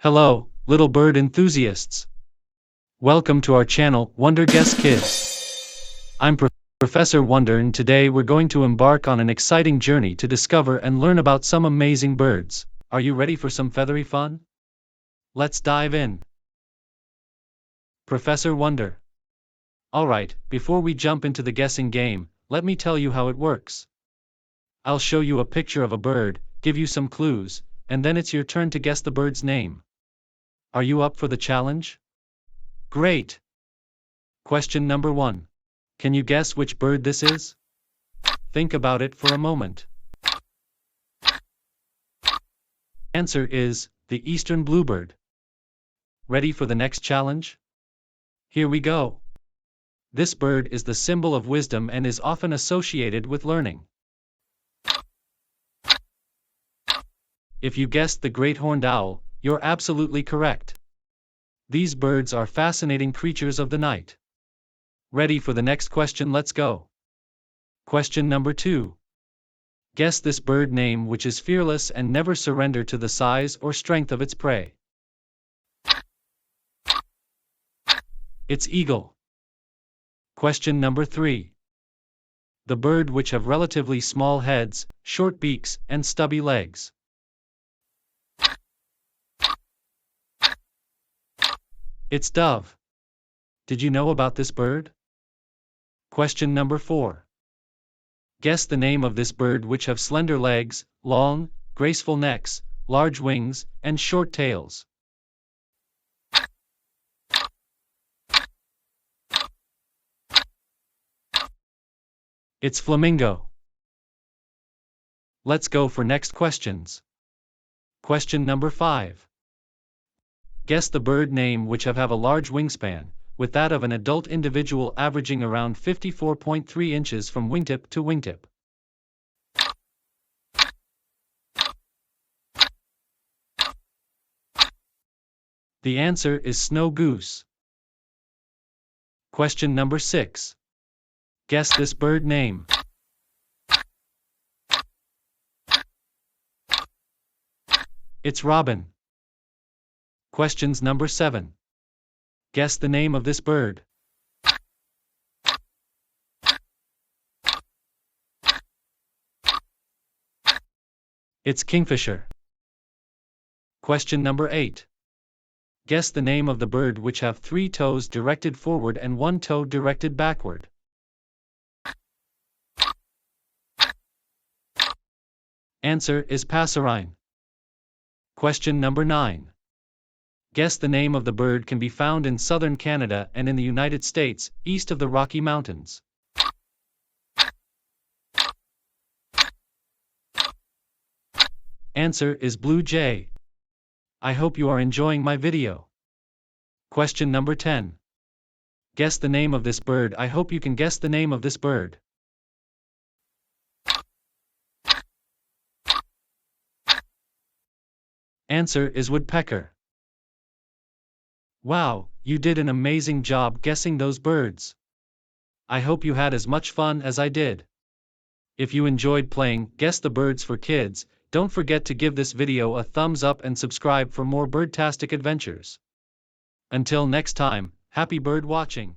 Hello, little bird enthusiasts. Welcome to our channel, Wonder Guess Kids. I'm Professor Wonder, and today we're going to embark on an exciting journey to discover and learn about some amazing birds. Are you ready for some feathery fun? Let's dive in. Professor Wonder. Alright, before we jump into the guessing game, let me tell you how it works. I'll show you a picture of a bird, give you some clues, and then it's your turn to guess the bird's name. Are you up for the challenge? Great! Question number 1. Can you guess which bird this is? Think about it for a moment. Answer is the eastern bluebird. Ready for the next challenge? Here we go. This bird is the symbol of wisdom and is often associated with learning. If you guessed the great horned owl, you're absolutely correct. These birds are fascinating creatures of the night. Ready for the next question? Let's go. Question number 2. Guess this bird name which is fearless and never surrender to the size or strength of its prey. It's eagle. Question number 3. The bird which have relatively small heads, short beaks, and stubby legs. It's dove. Did you know about this bird? Question number 4. Guess the name of this bird which have slender legs, long, graceful necks, large wings, and short tails. It's flamingo. Let's go for next questions. Question number 5. Guess the bird name which have a large wingspan, with that of an adult individual averaging around 54.3 inches from wingtip to wingtip. The answer is snow goose. Question number 6. Guess this bird name. It's robin. Questions number 7. Guess the name of this bird. It's kingfisher. Question number 8. Guess the name of the bird which have 3 toes directed forward and 1 toe directed backward. Answer is passerine. Question number 9. Guess the name of the bird can be found in southern Canada and in the United States, east of the Rocky Mountains. Answer is blue jay. I hope you are enjoying my video. Question number 10. Guess the name of this bird. I hope you can guess the name of this bird. Answer is woodpecker. Wow, you did an amazing job guessing those birds. I hope you had as much fun as I did. If you enjoyed playing Guess the Birds for Kids, don't forget to give this video a thumbs up and subscribe for more birdtastic adventures. Until next time, happy bird watching.